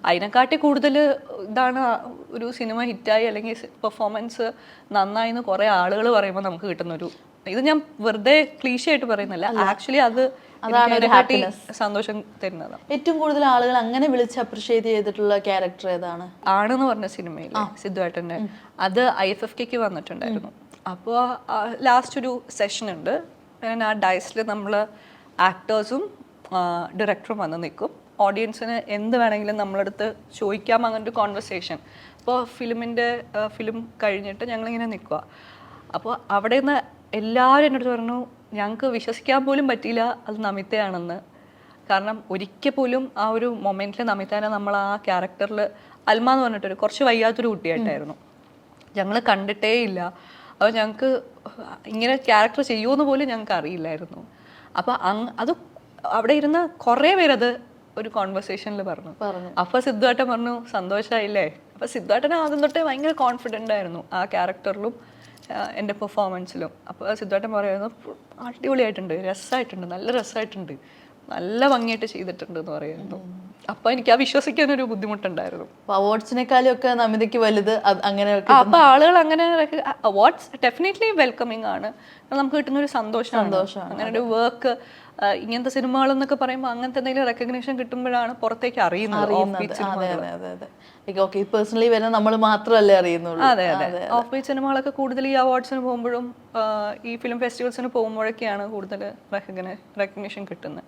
അതിനെക്കാട്ടി കൂടുതൽ ഇതാണ് ഒരു സിനിമ ഹിറ്റായി അല്ലെങ്കിൽ പെർഫോമൻസ് നന്നായി എന്ന് കുറെ ആളുകൾ പറയുമ്പോൾ നമുക്ക് കിട്ടുന്നൊരു, ഇത് ഞാൻ വെറുതെ ക്ലീശയായിട്ട് പറയുന്നില്ല, ആക്ച്വലി അതാണ് സന്തോഷം തരുന്നതാണ്. ഏറ്റവും കൂടുതൽ ആളുകൾ അങ്ങനെ വിളിച്ച് അപ്രിഷിയേറ്റ് ചെയ്തിട്ടുള്ള ക്യാരക്ടർ ഏതാണ്? ആണെന്ന് പറഞ്ഞ സിനിമയിൽ സിദ്ധുവേട്ടൻ്റെ, അത് IFFK വന്നിട്ടുണ്ടായിരുന്നു. അപ്പോൾ ലാസ്റ്റ് ഒരു സെഷൻ ഉണ്ട്, ആ ഡൈസിൽ നമ്മൾ ആക്ടേഴ്സും ഡയറക്ടറും വന്ന് നിൽക്കും, ഓഡിയൻസിന് എന്ത് വേണമെങ്കിലും നമ്മളടുത്ത് ചോദിക്കാം, അങ്ങനൊരു കോൺവെർസേഷൻ. അപ്പോൾ ഫിലിം കഴിഞ്ഞിട്ട് ഞങ്ങളിങ്ങനെ നിൽക്കുക. അപ്പോൾ അവിടെ നിന്ന് എല്ലാവരും എൻ്റെ അടുത്ത് പറഞ്ഞു ഞങ്ങൾക്ക് വിശ്വസിക്കാൻ പോലും പറ്റിയില്ല അത് നമിതയാണെന്ന്. കാരണം ഒരിക്കൽ പോലും ആ ഒരു മൊമെൻറ്റിൽ നമിതേനെ നമ്മൾ ആ ക്യാരക്ടറിൽ, അൽമ എന്ന് പറഞ്ഞിട്ടൊരു കുറച്ച് വയ്യാത്തൊരു കുട്ടിയായിട്ടായിരുന്നു, ഞങ്ങൾ കണ്ടിട്ടേ ഇല്ല. അപ്പോൾ ഞങ്ങൾക്ക് ഇങ്ങനെ ക്യാരക്ടർ ചെയ്യുമെന്ന് പോലും ഞങ്ങൾക്ക് അറിയില്ലായിരുന്നു. അപ്പോൾ അത് അവിടെ ഇരുന്ന് കുറേ പേരത് ഒരു കോൺവെർസേഷനിൽ പറഞ്ഞു. അപ്പോൾ സിദ്ധുവേട്ടൻ പറഞ്ഞു സന്തോഷമായില്ലേ. അപ്പോൾ സിദ്ധുവേട്ടൻ ആദ്യം തൊട്ടേ ഭയങ്കര കോൺഫിഡൻ്റ് ആയിരുന്നു ആ ക്യാരക്ടറിലും എൻ്റെ പെർഫോമൻസിലും. അപ്പോൾ സിദ്ധുവേട്ടൻ പറയുന്നു അടിപൊളിയായിട്ടുണ്ട്, രസമായിട്ടുണ്ട്, നല്ല രസമായിട്ടുണ്ട്, നല്ല ഭംഗിയായിട്ട് ചെയ്തിട്ടുണ്ട് എന്ന് പറയുന്നു. അപ്പോൾ എനിക്ക് ആ വിശ്വസിക്കാനൊരു ബുദ്ധിമുട്ടുണ്ടായിരുന്നു. അവാർഡ്സിനെക്കാളും ഒക്കെ നമിതയ്ക്ക് വലുത് അങ്ങനെ. അപ്പോൾ ആളുകൾ അങ്ങനെ അവാർഡ്സ് ഡെഫിനറ്റ്ലി വെൽക്കമിങ് ആണ്, നമുക്ക് കിട്ടുന്ന ഒരു സന്തോഷമാണ്. അങ്ങനെ ഒരു വർക്ക്, ഇങ്ങനത്തെ സിനിമകൾ എന്നൊക്കെ പറയുമ്പോൾ അങ്ങനത്തെ എന്തെങ്കിലും റെക്കഗ്നേഷൻ കിട്ടുമ്പോഴാണ് പുറത്തേക്ക് അറിയുന്നത്. പേഴ്സണലി വരുന്ന നമ്മൾ മാത്രമല്ലേ അറിയുന്നുള്ളൂ. അതെ അതെ, ഓഫ് ബീറ്റ് സിനിമകളൊക്കെ കൂടുതൽ ഈ അവാർഡ്സിന് പോകുമ്പോഴും ഈ ഫിലിം ഫെസ്റ്റിവൽസിന് പോകുമ്പോഴൊക്കെയാണ് കൂടുതൽ റെക്കഗ്നേഷൻ കിട്ടുന്നത്.